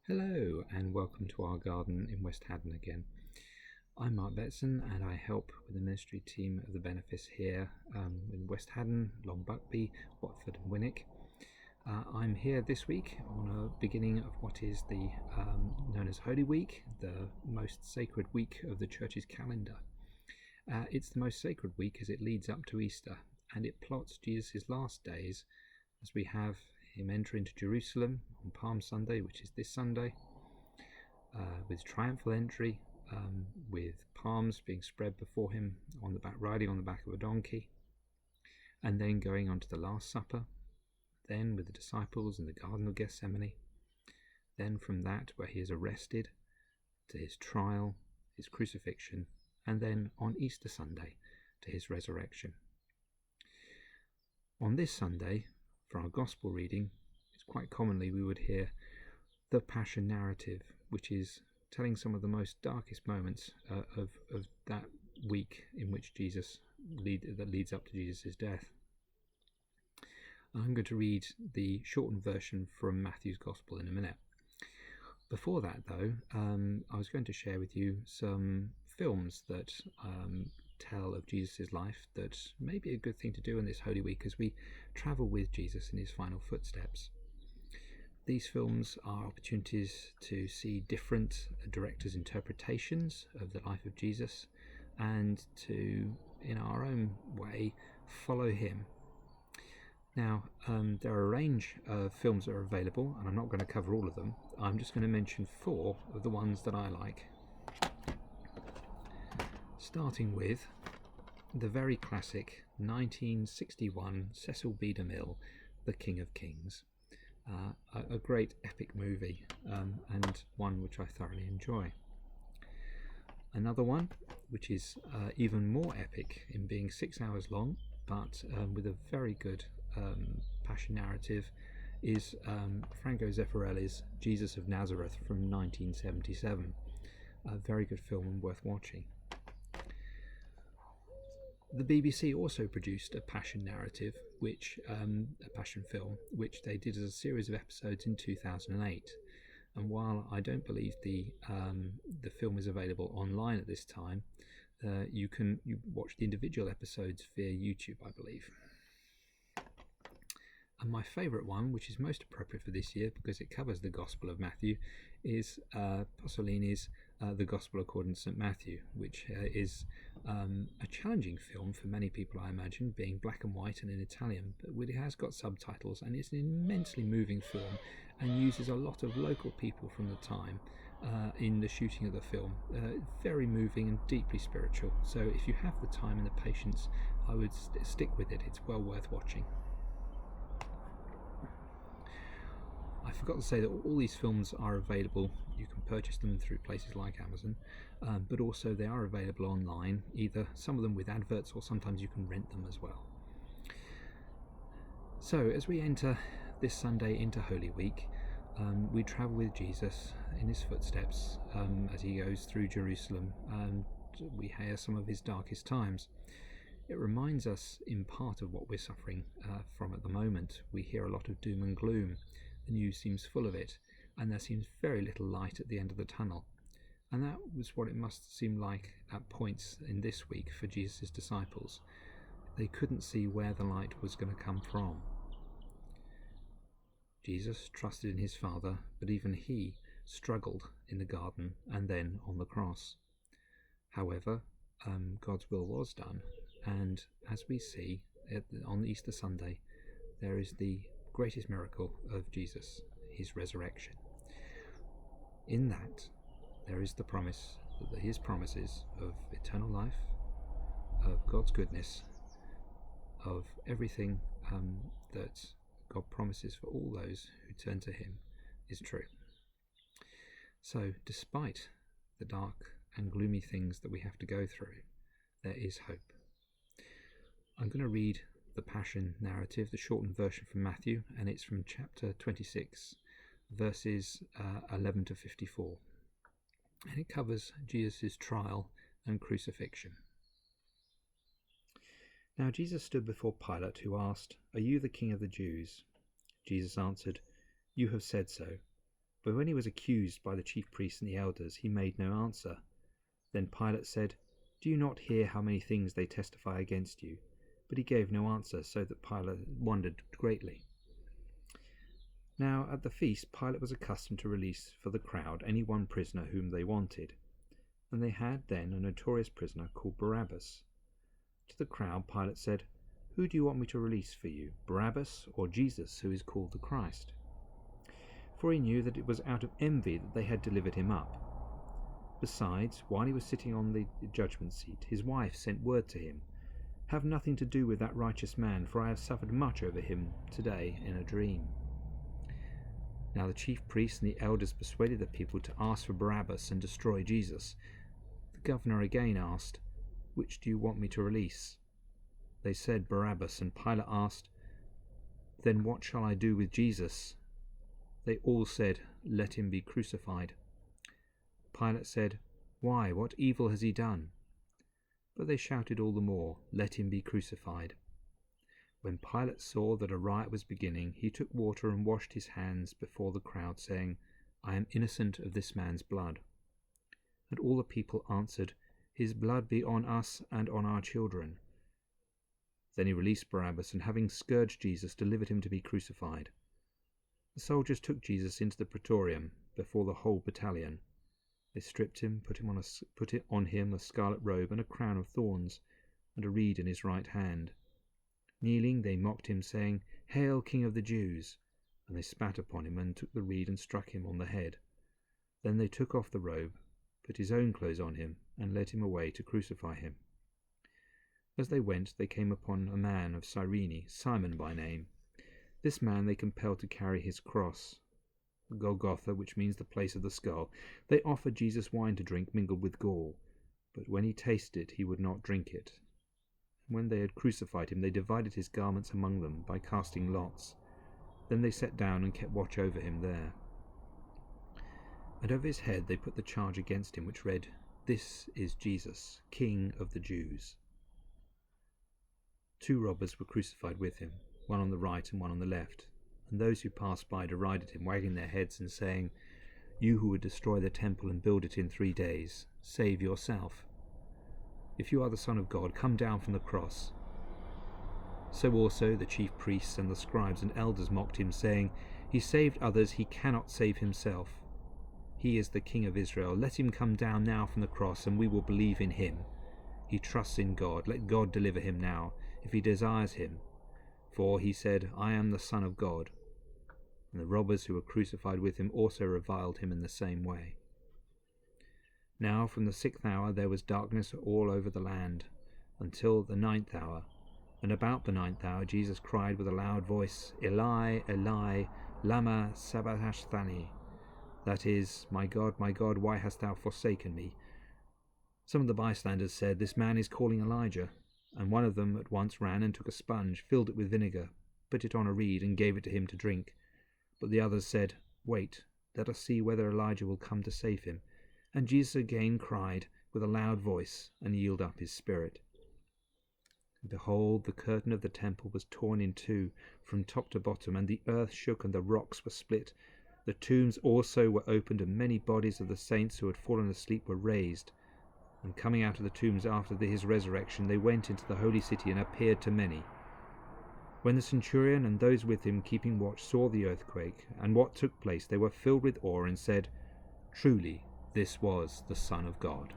Hello and welcome to our garden in West Haddon again. I'm Mark Betson and I help with the ministry team of the benefice here in West Haddon, Long Buckby, Watford and Winwick. I'm here this week on a beginning of what is the known as Holy Week, the most sacred week of the church's calendar. It's the most sacred week as it leads up to Easter, and it plots Jesus' last days as we have him enter into Jerusalem on Palm Sunday, which is this Sunday, with triumphal entry, with palms being spread before him on the back, riding on the back of a donkey, and then going on to the Last Supper, then with the disciples in the Garden of Gethsemane, then from that where he is arrested to his trial, his crucifixion, and then on Easter Sunday to his resurrection. On this Sunday, for our Gospel reading, it's quite commonly we would hear the Passion narrative, which is telling some of the most darkest moments of that week in which that leads up to Jesus' death. I'm going to read the shortened version from Matthew's Gospel in a minute. Before that, though, I was going to share with you some films that tell of Jesus' life that may be a good thing to do in this Holy Week as we travel with Jesus in his final footsteps. These films are opportunities to see different directors' interpretations of the life of Jesus and to, in our own way, follow him. Now, there are a range of films that are available, and I'm not going to cover all of them. I'm just going to mention 4 of the ones that I like. Starting with the very classic 1961 Cecil B. DeMille, The King of Kings. A great epic movie, and one which I thoroughly enjoy. Another one, which is even more epic in being 6 hours long, but with a very good passion narrative, is Franco Zeffirelli's Jesus of Nazareth from 1977. A very good film and worth watching. The BBC also produced a passion narrative, a passion film, which they did as a series of episodes in 2008. And while I don't believe the film is available online at this time, you watch the individual episodes via YouTube, I believe. And my favourite one, which is most appropriate for this year because it covers the Gospel of Matthew, is Pasolini's The Gospel According to St. Matthew, which is a challenging film for many people, I imagine, being black and white and in Italian, but it has got subtitles and it's an immensely moving film and uses a lot of local people from the time in the shooting of the film. Very moving and deeply spiritual. So if you have the time and the patience, I would stick with it. It's well worth watching. I forgot to say that all these films are available. You can purchase them through places like Amazon, but also they are available online, either some of them with adverts or sometimes you can rent them as well. So as we enter this Sunday into Holy Week, we travel with Jesus in his footsteps as he goes through Jerusalem, and we hear some of his darkest times. It reminds us in part of what we're suffering from at the moment. We hear a lot of doom and gloom. The news seems full of it, and there seems very little light at the end of the tunnel. And that was what it must seem like at points in this week for Jesus' disciples. They couldn't see where the light was going to come from. Jesus trusted in his Father, but even he struggled in the garden and then on the cross. However, God's will was done, and as we see on Easter Sunday, there is the greatest miracle of Jesus, his resurrection. In that, there is the promise, his promises of eternal life, of God's goodness, of everything that God promises for all those who turn to him is true. So, despite the dark and gloomy things that we have to go through, there is hope. I'm going to read the Passion narrative, the shortened version from Matthew, and it's from chapter 26, verses 11 to 54. And it covers Jesus' trial and crucifixion. Now Jesus stood before Pilate, who asked, "Are you the king of the Jews?" Jesus answered, "You have said so." But when he was accused by the chief priests and the elders, he made no answer. Then Pilate said, "Do you not hear how many things they testify against you?" But he gave no answer, so that Pilate wondered greatly. Now at the feast Pilate was accustomed to release for the crowd any one prisoner whom they wanted, and they had then a notorious prisoner called Barabbas. To the crowd Pilate said, "Who do you want me to release for you, Barabbas or Jesus, who is called the Christ?" For he knew that it was out of envy that they had delivered him up. Besides, while he was sitting on the judgment seat, his wife sent word to him, "Have nothing to do with that righteous man, for I have suffered much over him today in a dream." Now the chief priests and the elders persuaded the people to ask for Barabbas and destroy Jesus. The governor again asked, "Which do you want me to release?" They said, "Barabbas," and Pilate asked, "Then what shall I do with Jesus?" They all said, "Let him be crucified." Pilate said, "Why, what evil has he done?" But they shouted all the more, "Let him be crucified." When Pilate saw that a riot was beginning, he took water and washed his hands before the crowd, saying, "I am innocent of this man's blood." And all the people answered, "His blood be on us and on our children." Then he released Barabbas, and having scourged Jesus, delivered him to be crucified. The soldiers took Jesus into the praetorium before the whole battalion. They stripped him, put on him a scarlet robe and a crown of thorns, and a reed in his right hand. Kneeling, they mocked him, saying, "Hail, King of the Jews!" And they spat upon him and took the reed and struck him on the head. Then they took off the robe, put his own clothes on him, and led him away to crucify him. As they went, they came upon a man of Cyrene, Simon by name. This man they compelled to carry his cross, Golgotha, which means the place of the skull. They offered Jesus wine to drink mingled with gall, but when he tasted it, he would not drink it. When they had crucified him, they divided his garments among them by casting lots. Then they sat down and kept watch over him there. And over his head they put the charge against him, which read, "This is Jesus, King of the Jews." 2 robbers were crucified with him, one on the right and one on the left, and those who passed by derided him, wagging their heads and saying, "You who would destroy the temple and build it in 3 days, save yourself. If you are the Son of God, come down from the cross." So also the chief priests and the scribes and elders mocked him, saying, "He saved others, he cannot save himself. He is the King of Israel. Let him come down now from the cross, and we will believe in him. He trusts in God. Let God deliver him now, if he desires him. For he said, 'I am the Son of God.'" And the robbers who were crucified with him also reviled him in the same way. Now from the 6th hour there was darkness all over the land, until the 9th hour. And about the 9th hour Jesus cried with a loud voice, "Eli, Eli, lama sabachthani?" That is, my God, why hast thou forsaken me?" Some of the bystanders said, "This man is calling Elijah." And one of them at once ran and took a sponge, filled it with vinegar, put it on a reed, and gave it to him to drink. But the others said, "Wait, let us see whether Elijah will come to save him." And Jesus again cried with a loud voice, and yielded up his spirit. And behold, the curtain of the temple was torn in two from top to bottom, and the earth shook, and the rocks were split. The tombs also were opened, and many bodies of the saints who had fallen asleep were raised. And coming out of the tombs after his resurrection, they went into the holy city and appeared to many. When the centurion and those with him keeping watch saw the earthquake and what took place, they were filled with awe and said, "Truly, this was the Son of God."